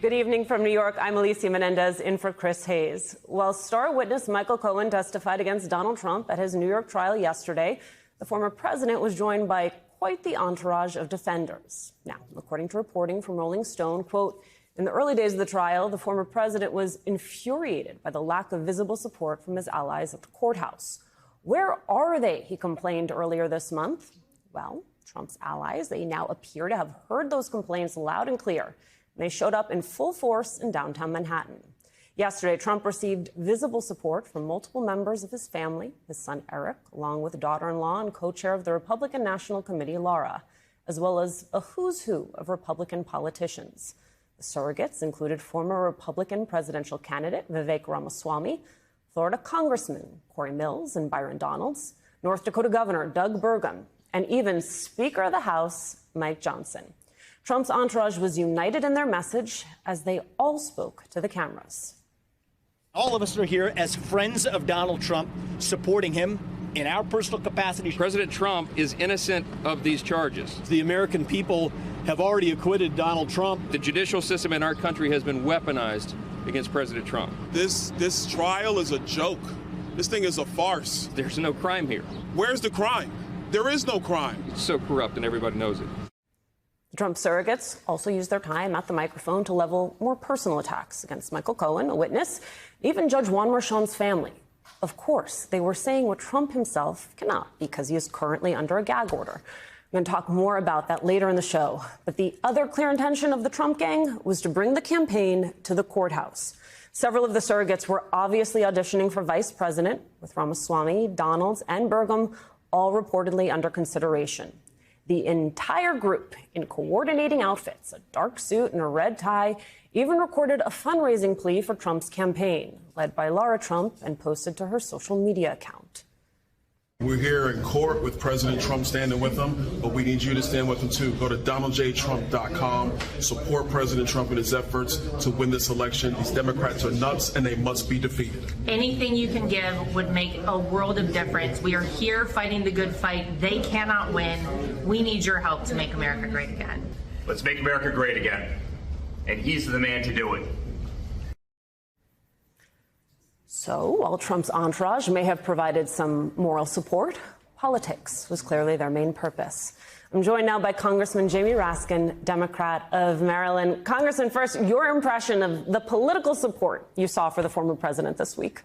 Good evening from New York. I'm Alicia Menendez in for Chris Hayes. While star witness Michael Cohen testified against Donald Trump at his New York trial yesterday, the former president was joined by quite the entourage of defenders. Now, according to reporting from Rolling Stone, quote, in the early days of the trial, the former president was infuriated by the lack of visible support from his allies at the courthouse. Where are they? He complained earlier this month. Well, Trump's allies, they now appear to have heard those complaints loud and clear. They showed up in full force in downtown Manhattan. Yesterday, Trump received visible support from multiple members of his family, his son Eric, along with daughter-in-law and co-chair of the Republican National Committee, Laura, as well as a who's who of Republican politicians. The surrogates included former Republican presidential candidate Vivek Ramaswamy, Florida Congressman Corey Mills and Byron Donalds, North Dakota Governor Doug Burgum, and even Speaker of the House Mike Johnson. Trump's entourage was united in their message as they all spoke to the cameras. All of us are here as friends of Donald Trump, supporting him in our personal capacity. President Trump is innocent of these charges. The American people have already acquitted Donald Trump. The judicial system in our country has been weaponized against President Trump. This trial is a joke. This thing is a farce. There's no crime here. Where's the crime? There is no crime. It's so corrupt and everybody knows it. The Trump surrogates also used their time at the microphone to level more personal attacks against Michael Cohen, a witness, even Judge Juan Merchan's family. Of course, they were saying what Trump himself cannot because he is currently under a gag order. We're going to talk more about that later in the show. But the other clear intention of the Trump gang was to bring the campaign to the courthouse. Several of the surrogates were obviously auditioning for vice president, with Ramaswamy, Donalds, and Burgum all reportedly under consideration. The entire group, in coordinating outfits, a dark suit and a red tie, even recorded a fundraising plea for Trump's campaign, led by Lara Trump and posted to her social media account. We're here in court with President Trump standing with him, but we need you to stand with him too. Go to DonaldJTrump.com. Support President Trump in his efforts to win this election. These Democrats are nuts and they must be defeated. Anything you can give would make a world of difference. We are here fighting the good fight. They cannot win. We need your help to make America great again. Let's make America great again. And he's the man to do it. So, while Trump's entourage may have provided some moral support, politics was clearly their main purpose. I'm joined now by Congressman Jamie Raskin, Democrat of Maryland. Congressman, first, your impression of the political support you saw for the former president this week.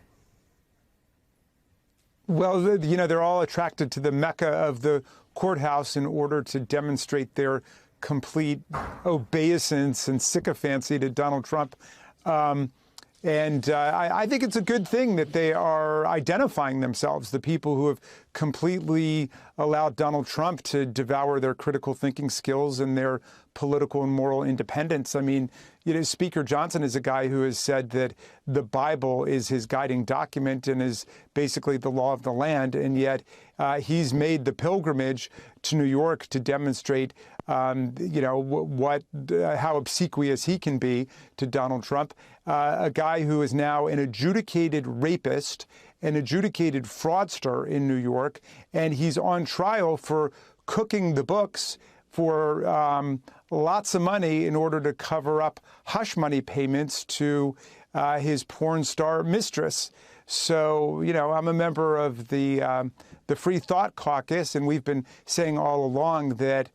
Well, you know, they're all attracted to the mecca of the courthouse in order to demonstrate their complete obeisance and sycophancy to Donald Trump. I think it's a good thing that they are identifying themselves, the people who have completely allowed Donald Trump to devour their critical thinking skills and their political and moral independence. I mean, you know, Speaker Johnson is a guy who has said that the Bible is his guiding document and is basically the law of the land. And yet he's made the pilgrimage to New York to demonstrate you know, how obsequious he can be to Donald Trump, a guy who is now an adjudicated rapist, an adjudicated fraudster in New York, and he's on trial for cooking the books for lots of money in order to cover up hush money payments to his porn star mistress. So, you know, I'm a member of the Free Thought Caucus, and we've been saying all along that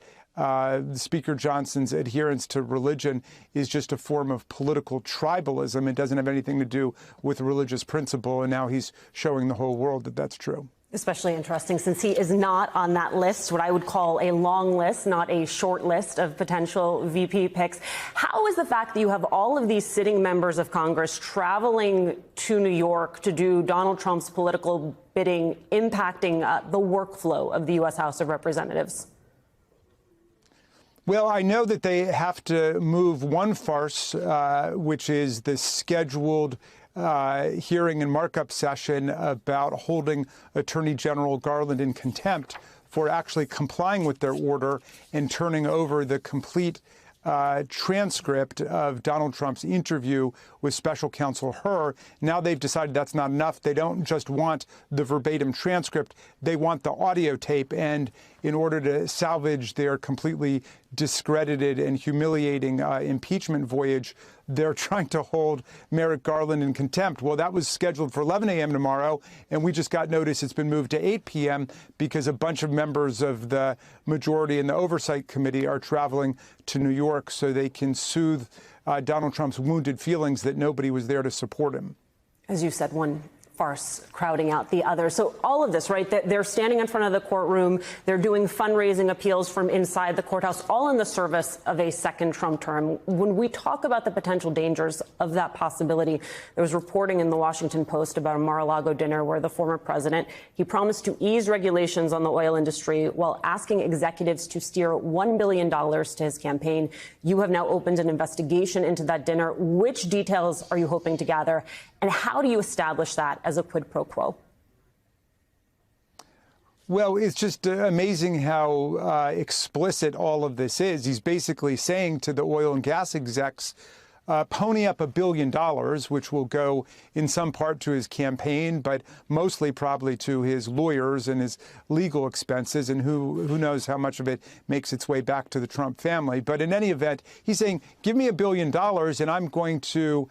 Speaker Johnson's adherence to religion is just a form of political tribalism. It doesn't have anything to do with religious principle, and now he's showing the whole world that that's true. Especially interesting since he is not on that list, what I would call a long list, not a short list of potential VP picks. How is the fact that you have all of these sitting members of Congress traveling to New York to do Donald Trump's political bidding impacting the workflow of the U.S. House of Representatives? Well, I know that they have to move one farce, which is the scheduled hearing and markup session about holding Attorney General Garland in contempt for actually complying with their order and turning over the complete transcript of Donald Trump's interview with Special Counsel Hur. Now they've decided that's not enough. They don't just want the verbatim transcript. They want the audio tape. And in order to salvage their completely discredited and humiliating impeachment voyage, they're trying to hold Merrick Garland in contempt. Well, that was scheduled for 11 a.m. tomorrow, and we just got notice it's been moved to 8 p.m. because a bunch of members of the majority and the Oversight Committee are traveling to New York so they can soothe Donald Trump's wounded feelings that nobody was there to support him. As you said, one farce crowding out the other. So all of this, right, they're standing in front of the courtroom. They're doing fundraising appeals from inside the courthouse, all in the service of a second Trump term. When we talk about the potential dangers of that possibility, there was reporting in the Washington Post about a Mar-a-Lago dinner where the former president, he promised to ease regulations on the oil industry while asking executives to steer $1 billion to his campaign. You have now opened an investigation into that dinner. Which details are you hoping to gather? And how do you establish that as a quid pro quo? Well, it's just amazing how explicit all of this is. He's basically saying to the oil and gas execs, pony up $1 billion, which will go in some part to his campaign, but mostly probably to his lawyers and his legal expenses, and who knows how much of it makes its way back to the Trump family. But in any event, he's saying, give me $1 billion and I'm going to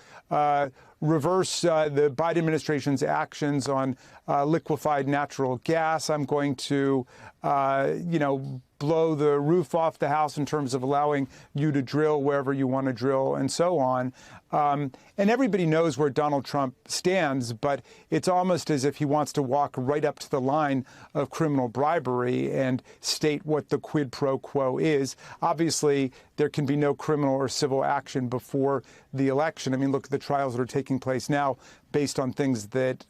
reverse the Biden administration's actions on liquefied natural gas. I'm going to, blow the roof off the house in terms of allowing you to drill wherever you want to drill and so on. And everybody knows where Donald Trump stands, but it's almost as if he wants to walk right up to the line of criminal bribery and state what the quid pro quo is. Obviously, there can be no criminal or civil action before the election. I mean, look at the trials that are taking place now based on things that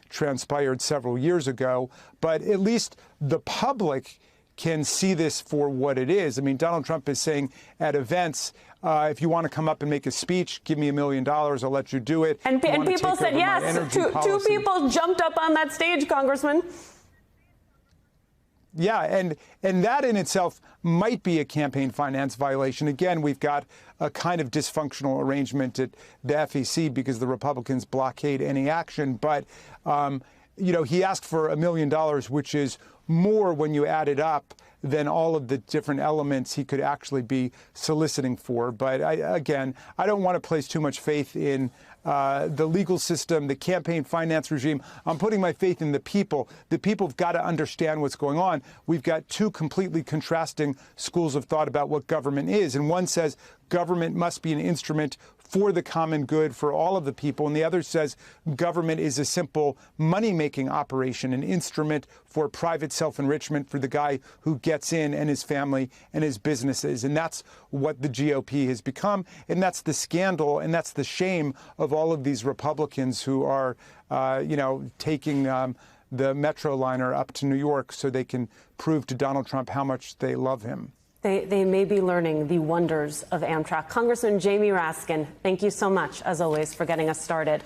transpired several years ago. But at least the public can see this for what it is. I mean, Donald Trump is saying at events, if you want to come up and make a speech, give me $1 million, I'll let you do it. And people said yes. Two people jumped up on that stage, Congressman. Yeah, and that in itself might be a campaign finance violation. Again, we've got a kind of dysfunctional arrangement at the FEC because the Republicans blockade any action. But, he asked for $1 million, which is more when you add it up than all of the different elements he could actually be soliciting for. But I don't want to place too much faith in the legal system, the campaign finance regime. I'm putting my faith in the people. The people have got to understand what's going on. We've got two completely contrasting schools of thought about what government is. And one says government must be an instrument for the common good for all of the people. And the other says government is a simple money-making operation, an instrument for private self-enrichment for the guy who gets in and his family and his businesses. And that's what the GOP has become. And that's the scandal and that's the shame of all of these Republicans who are, taking the Metroliner up to New York so they can prove to Donald Trump how much they love him. They may be learning the wonders of Amtrak. Congressman Jamie Raskin, thank you so much, as always, for getting us started.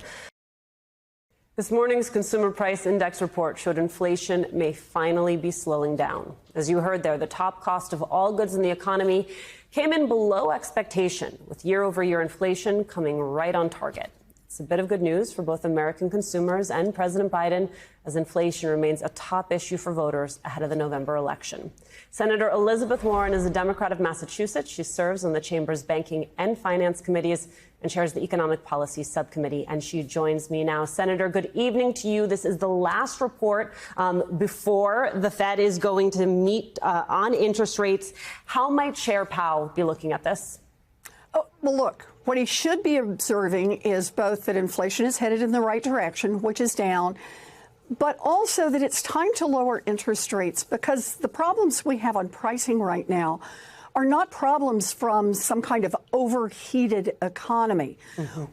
This morning's Consumer Price Index report showed inflation may finally be slowing down. As you heard there, the top cost of all goods in the economy came in below expectation, with year-over-year inflation coming right on target. It's a bit of good news for both American consumers and President Biden, as inflation remains a top issue for voters ahead of the November election. Senator Elizabeth Warren is a Democrat of Massachusetts. She serves on the Chamber's Banking and Finance Committees and chairs the Economic Policy Subcommittee. And she joins me now. Senator, good evening to you. This is the last report before the Fed is going to meet on interest rates. How might Chair Powell be looking at this? Oh, well, look, what he should be observing is both that inflation is headed in the right direction, which is down, but also that it's time to lower interest rates, because the problems we have on pricing right now are not problems from some kind of overheated economy.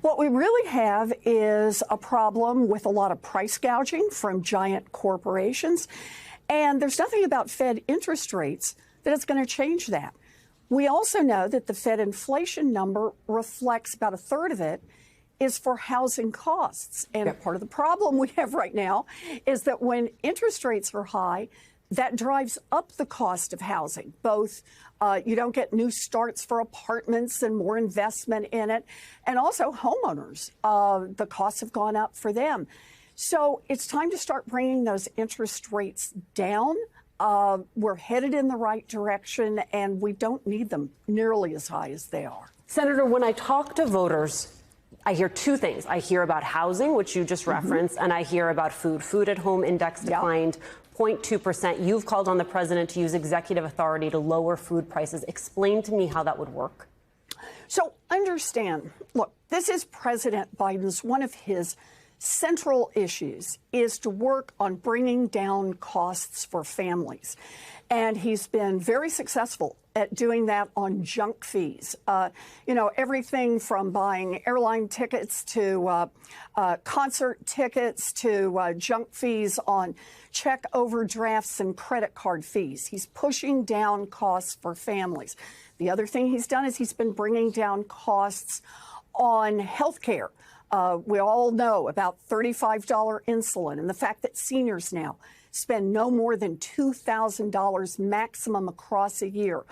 What we really have is a problem with a lot of price gouging from giant corporations, and there's nothing about Fed interest rates that is going to change that. We also know that the Fed inflation number reflects about a third of it is for housing costs. And part of the problem we have right now is that when interest rates are high, that drives up the cost of housing. Both you don't get new starts for apartments and more investment in it. And also homeowners, the costs have gone up for them. So it's time to start bringing those interest rates down. We're headed in the right direction, and we don't need them nearly as high as they are. Senator, when I talk to voters, I hear two things. I hear about housing, which you just referenced, and I hear about food. Food at home index declined 0.2%. You've called on the president to use executive authority to lower food prices. Explain to me how that would work. So understand, look, this is President Biden's, one of his central issues is to work on bringing down costs for families. And he's been very successful at doing that on junk fees. Everything from buying airline tickets to concert tickets to junk fees on check overdrafts and credit card fees. He's pushing down costs for families. The other thing he's done is he's been bringing down costs on health care. We all know about $35 insulin and the fact that seniors now spend no more than $2,000 maximum across a year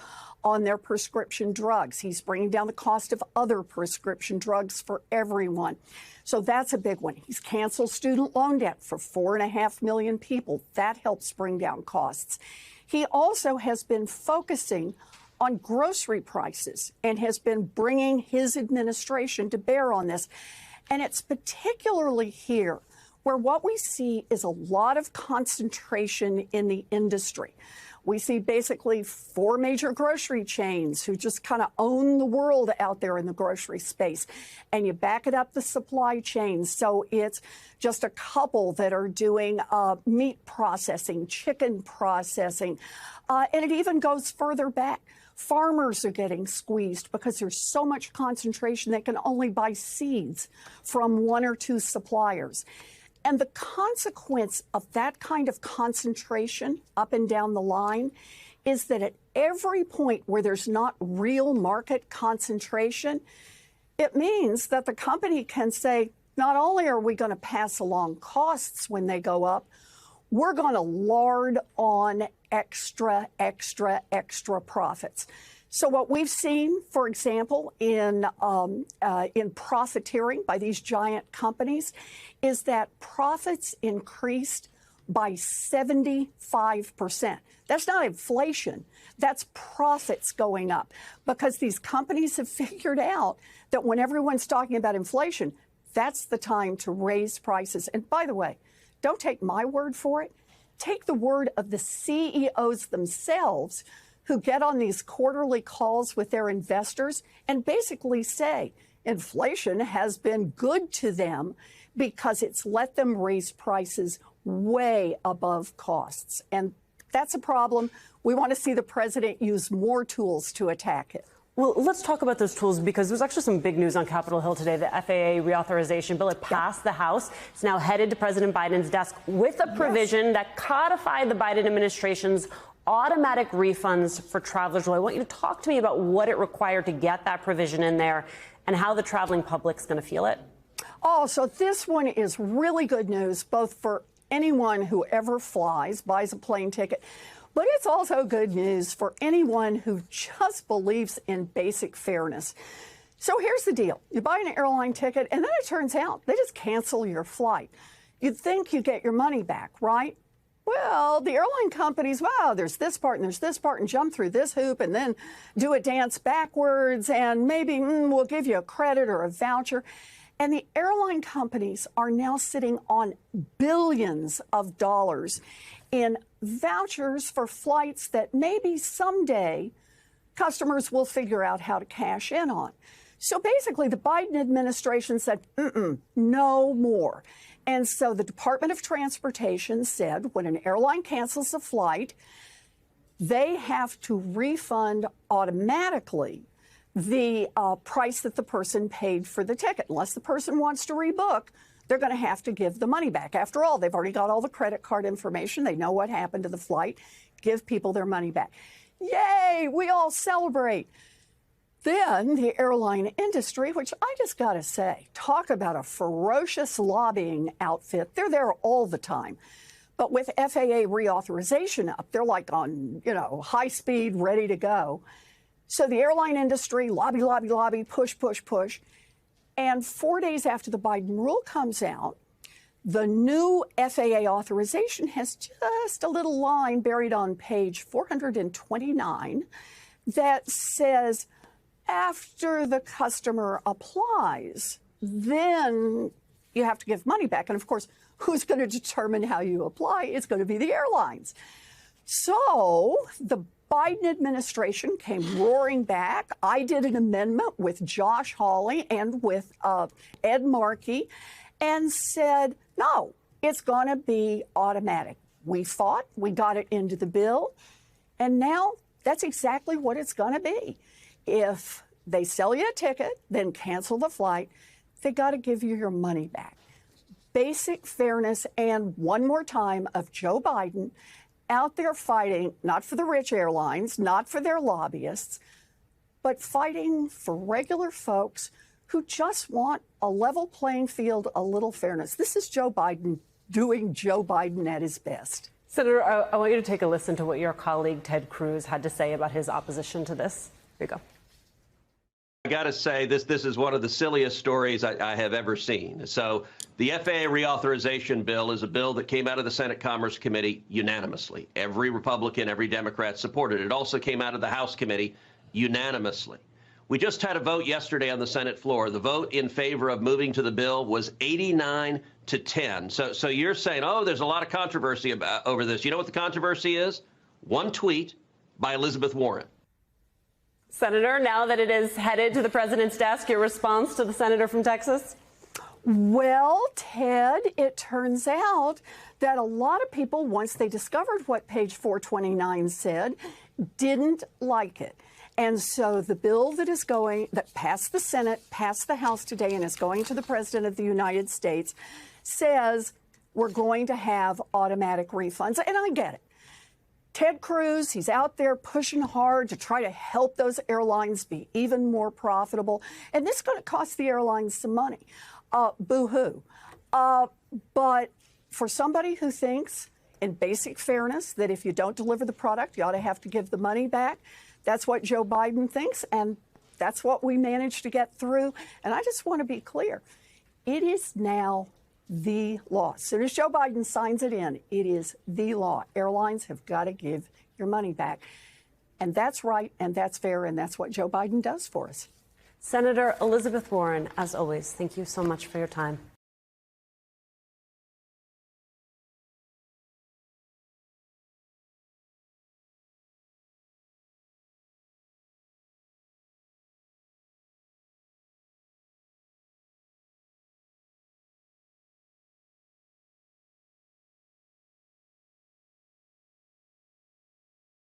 on their prescription drugs. He's bringing down the cost of other prescription drugs for everyone. So that's a big one. He's canceled student loan debt for 4.5 million people. That helps bring down costs. He also has been focusing on grocery prices and has been bringing his administration to bear on this. And it's particularly here where what we see is a lot of concentration in the industry. We see basically 4 major grocery chains who just kind of own the world out there in the grocery space. And you back it up the supply chain. So it's just a couple that are doing meat processing, chicken processing, and it even goes further back. Farmers are getting squeezed because there's so much concentration they can only buy seeds from 1 or 2 suppliers. And the consequence of that kind of concentration up and down the line is that at every point where there's not real market concentration, it means that the company can say, not only are we going to pass along costs when they go up, we're going to lard on extra profits. So what we've seen, for example, in profiteering by these giant companies is that profits increased by 75%. That's not inflation. That's profits going up because these companies have figured out that when everyone's talking about inflation, that's the time to raise prices. And by the way, don't take my word for it. Take the word of the CEOs themselves who get on these quarterly calls with their investors and basically say inflation has been good to them because it's let them raise prices way above costs. And that's a problem. We want to see the president use more tools to attack it. Well, let's talk about those tools because there's actually some big news on Capitol Hill today. The FAA reauthorization bill, it passed the House. It's now headed to President Biden's desk with a provision that codified the Biden administration's automatic refunds for travelers. Well, I want you to talk to me about what it required to get that provision in there and how the traveling public's going to feel it. Oh, so this one is really good news, both for anyone who ever flies, buys a plane ticket, but it's also good news for anyone who just believes in basic fairness. So here's the deal. You buy an airline ticket, and then it turns out they just cancel your flight. You'd think you get your money back, right? Well, the airline companies, wow, there's this part and there's this part and jump through this hoop and then do a dance backwards and maybe we'll give you a credit or a voucher. And the airline companies are now sitting on billions of dollars in vouchers for flights that maybe someday customers will figure out how to cash in on. So basically, the Biden administration said, no more. And so the Department of Transportation said when an airline cancels a flight, they have to refund automatically the price that the person paid for the ticket. Unless the person wants to rebook, they're going to have to give the money back. After all, they've already got all the credit card information. They know what happened to the flight. Give people their money back. Yay, we all celebrate. Then the airline industry, which I just got to say, talk about a ferocious lobbying outfit. They're there all the time. But with FAA reauthorization up, they're like on, high speed, ready to go. So the airline industry, lobby, push. And 4 days after the Biden rule comes out, The new FAA authorization has just a little line buried on page 429 that says after the customer applies, then you have to give money back. And of course, who's going to determine how you apply? It's going to be the airlines. So the Biden administration came roaring back. I did an amendment with Josh Hawley and with Ed Markey and said, no, it's going to be automatic. We fought, we got it into the bill, and now that's exactly what it's going to be. If they sell you a ticket, then cancel the flight, they got to give you your money back. Basic fairness, and one more time, of Joe Biden out there fighting, not for the rich airlines, not for their lobbyists, but fighting for regular folks who just want a level playing field, a little fairness. This is Joe Biden doing Joe Biden at his best. Senator, I want you to take a listen to what your colleague Ted Cruz had to say about his opposition to this. Here you go. I got to say, this is one of the silliest stories I have ever seen. So the FAA reauthorization bill is a bill that came out of the Senate Commerce Committee unanimously. Every Republican, every Democrat supported it. It also came out of the House Committee unanimously. We just had a vote yesterday on the Senate floor. The vote in favor of moving to the bill was 89 to 10. So you're saying, oh, there's a lot of controversy over this. You know what the controversy is? One tweet by Elizabeth Warren. Senator, now that it is headed to the president's desk, your response to the senator from Texas? Well, Ted, it turns out that a lot of people, once they discovered what page 429 said, didn't like it. And so the bill that passed the Senate, passed the House today, and is going to the President of the United States, says we're going to have automatic refunds. And I get it. Ted Cruz, he's out there pushing hard to try to help those airlines be even more profitable. And this is going to cost the airlines some money. Boo-hoo. But for somebody who thinks in basic fairness that if you don't deliver the product, you ought to have to give the money back, that's what Joe Biden thinks, and that's what we managed to get through. And I just want to be clear. It is now the law. As soon as Joe Biden signs it in, it is the law. Airlines have got to give your money back. And that's right, and that's fair, and that's what Joe Biden does for us. Senator Elizabeth Warren, as always, thank you so much for your time.